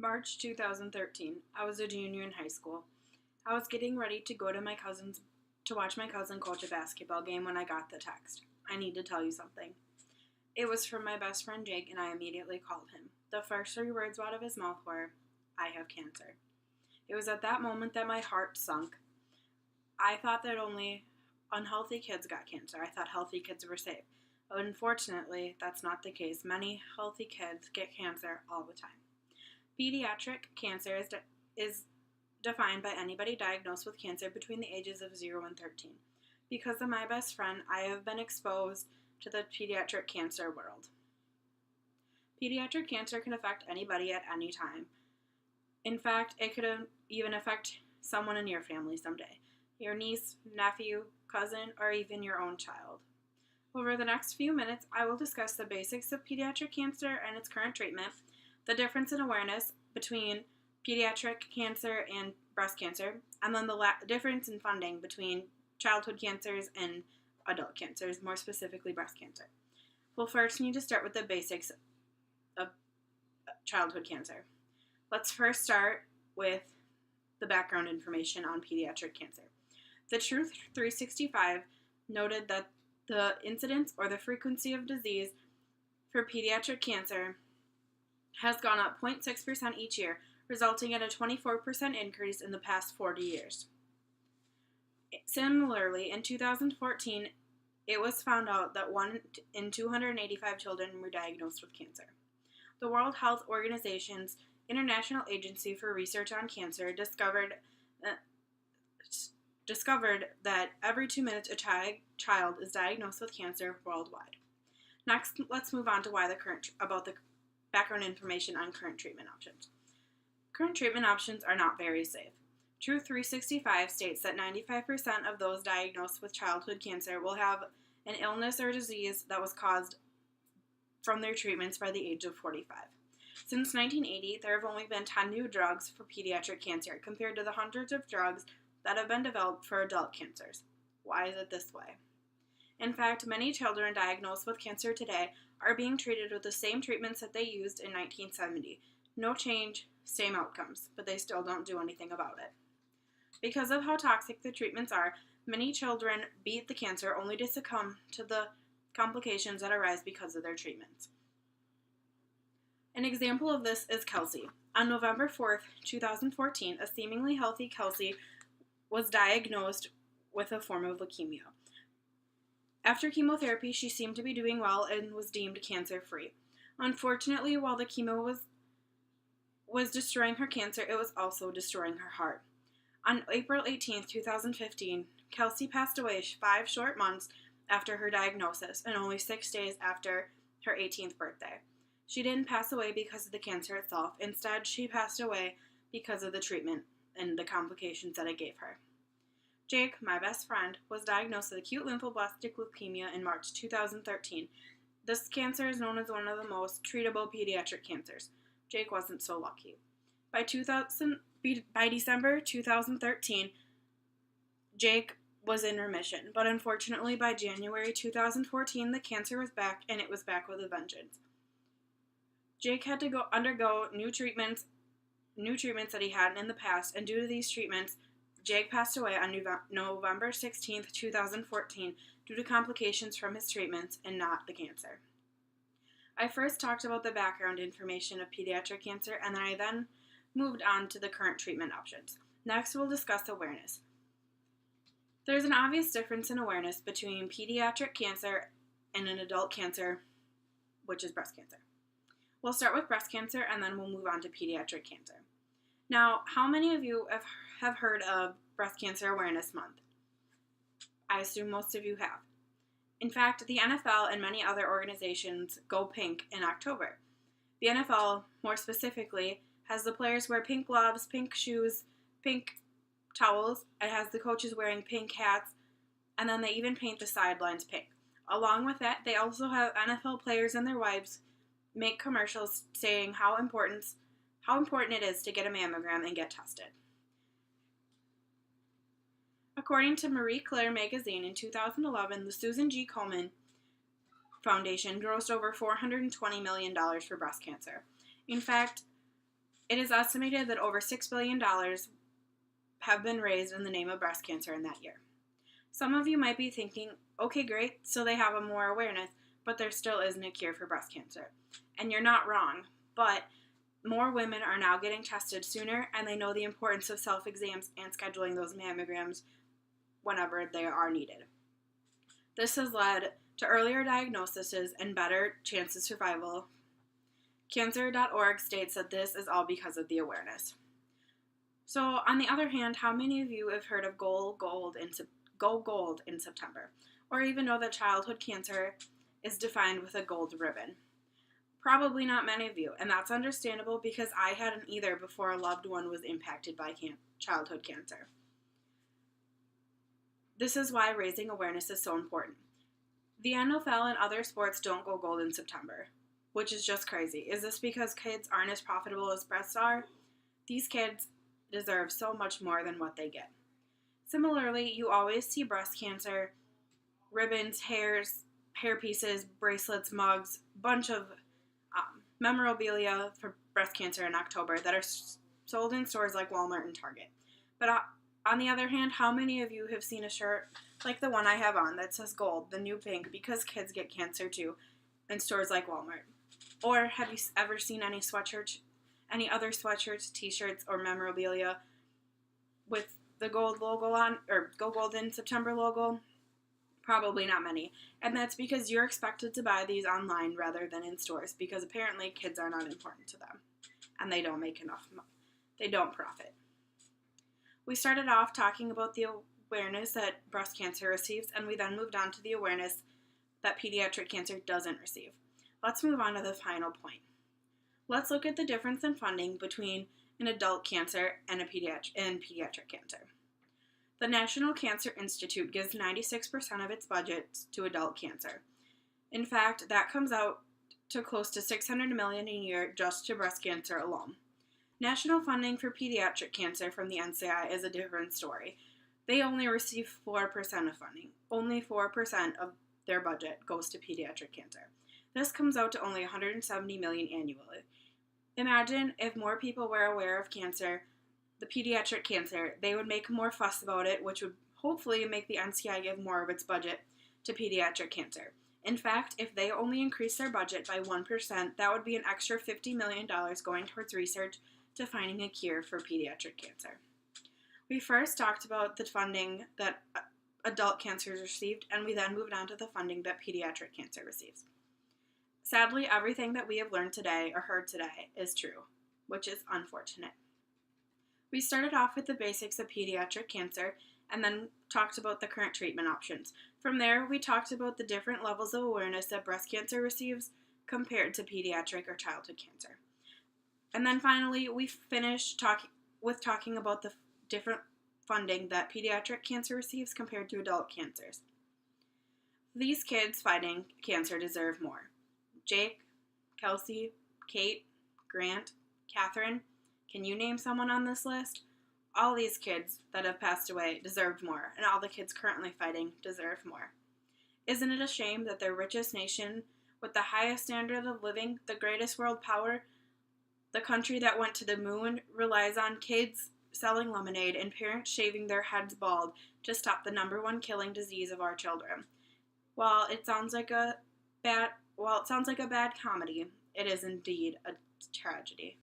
March 2013. I was a junior in high school. I was getting ready to go to watch my cousin coach a basketball game when I got the text. I need to tell you something. It was from my best friend Jake, and I immediately called him. The first three words out of his mouth were, "I have cancer." It was at that moment that my heart sunk. I thought that only unhealthy kids got cancer. I thought healthy kids were safe. But unfortunately, that's not the case. Many healthy kids get cancer all the time. Pediatric cancer is defined by anybody diagnosed with cancer between the ages of 0 and 13. Because of my best friend, I have been exposed to the pediatric cancer world. Pediatric cancer can affect anybody at any time. In fact, it could even affect someone in your family someday. Your niece, nephew, cousin, or even your own child. Over the next few minutes, I will discuss the basics of pediatric cancer and its current treatment, the difference in awareness between pediatric cancer and breast cancer, and then the difference in funding between childhood cancers and adult cancers, more specifically breast cancer. We'll first need to start with the basics of childhood cancer. Let's first start with the background information on pediatric cancer. The Truth 365 noted that the incidence or the frequency of disease for pediatric cancer has gone up 0.6% each year, resulting in a 24% increase in the past 40 years. Similarly, in 2014, it was found out that 1 in 285 children were diagnosed with cancer. The World Health Organization's International Agency for Research on Cancer discovered that every 2 minutes a child is diagnosed with cancer worldwide. Next, let's move on to about the background information on current treatment options. Current treatment options are not very safe. Truth 365 states that 95% of those diagnosed with childhood cancer will have an illness or disease that was caused from their treatments by the age of 45. Since 1980, there have only been 10 new drugs for pediatric cancer compared to the hundreds of drugs that have been developed for adult cancers. Why is it this way? In fact, many children diagnosed with cancer today are being treated with the same treatments that they used in 1970. No change, same outcomes, but they still don't do anything about it. Because of how toxic the treatments are, many children beat the cancer only to succumb to the complications that arise because of their treatments. An example of this is Kelsey. On November 4th, 2014, a seemingly healthy Kelsey was diagnosed with a form of leukemia. After chemotherapy, she seemed to be doing well and was deemed cancer-free. Unfortunately, while the chemo was destroying her cancer, it was also destroying her heart. On April 18, 2015, Kelsey passed away 5 short months after her diagnosis and only 6 days after her 18th birthday. She didn't pass away because of the cancer itself. Instead, she passed away because of the treatment and the complications that it gave her. Jake, my best friend, was diagnosed with acute lymphoblastic leukemia in March 2013. This cancer is known as one of the most treatable pediatric cancers. Jake wasn't so lucky. By December 2013, Jake was in remission, but unfortunately by January 2014, the cancer was back, and it was back with a vengeance. Jake had to undergo new treatments that he hadn't in the past, and due to these treatments, Jake passed away on November 16, 2014, due to complications from his treatments and not the cancer. I first talked about the background information of pediatric cancer, and then I moved on to the current treatment options. Next, we'll discuss awareness. There's an obvious difference in awareness between pediatric cancer and an adult cancer, which is breast cancer. We'll start with breast cancer, and then we'll move on to pediatric cancer. Now, how many of you have heard of Breast Cancer Awareness Month? I assume most of you have. In fact, the NFL and many other organizations go pink in October. The NFL, more specifically, has the players wear pink gloves, pink shoes, pink towels. It has the coaches wearing pink hats, and then they even paint the sidelines pink. Along with that, they also have NFL players and their wives make commercials saying how important it is to get a mammogram and get tested. According to Marie Claire magazine in 2011, the Susan G. Komen Foundation grossed over $420 million for breast cancer. In fact, It is estimated that over $6 billion have been raised in the name of breast cancer in that year. Some of you might be thinking, okay, great, so they have a more awareness, but there still isn't a cure for breast cancer. And you're not wrong, but more women are now getting tested sooner, and they know the importance of self-exams and scheduling those mammograms whenever they are needed. This has led to earlier diagnoses and better chance of survival. Cancer.org states that this is all because of the awareness. So, on the other hand, how many of you have heard of Go Gold in September, or even know that childhood cancer is defined with a gold ribbon? Probably not many of you, and that's understandable because I hadn't either before a loved one was impacted by childhood cancer. This is why raising awareness is so important. The NFL and other sports don't go gold in September, which is just crazy. Is this because kids aren't as profitable as breasts are? These kids deserve so much more than what they get. Similarly, you always see breast cancer ribbons, hair pieces, bracelets, mugs, bunch of memorabilia for breast cancer in October that are sold in stores like Walmart and Target. But on the other hand, how many of you have seen a shirt like the one I have on that says gold, the new pink, because kids get cancer too, in stores like Walmart? Or have you ever seen any other sweatshirts, t-shirts, or memorabilia with the gold logo on, or Go Gold in September logo? Probably not many. And that's because you're expected to buy these online rather than in stores, because apparently kids are not important to them and they don't make enough money. They don't profit. We started off talking about the awareness that breast cancer receives, and we then moved on to the awareness that pediatric cancer doesn't receive. Let's move on to the final point. Let's look at the difference in funding between an adult cancer and pediatric cancer. The National Cancer Institute gives 96% of its budget to adult cancer. In fact, that comes out to close to $600 million a year just to breast cancer alone. National funding for pediatric cancer from the NCI is a different story. They only receive 4% of funding. Only 4% of their budget goes to pediatric cancer. This comes out to only $170 million annually. Imagine if more people were aware of cancer, the pediatric cancer, they would make more fuss about it, which would hopefully make the NCI give more of its budget to pediatric cancer. In fact, if they only increase their budget by 1%, that would be an extra $50 million going towards research to finding a cure for pediatric cancer. We first talked about the funding that adult cancer received, and we then moved on to the funding that pediatric cancer receives. Sadly, everything that we have learned today or heard today is true, which is unfortunate. We started off with the basics of pediatric cancer and then talked about the current treatment options. From there, we talked about the different levels of awareness that breast cancer receives compared to pediatric or childhood cancer. And then finally, we finished talking about the different funding that pediatric cancer receives compared to adult cancers. These kids fighting cancer deserve more. Jake, Kelsey, Kate, Grant, Catherine, can you name someone on this list? All these kids that have passed away deserved more, and all the kids currently fighting deserve more. Isn't it a shame that the richest nation with the highest standard of living, the greatest world power, the country that went to the moon, relies on kids selling lemonade and parents shaving their heads bald to stop the number one killing disease of our children? While it sounds like a bad comedy, it is indeed a tragedy.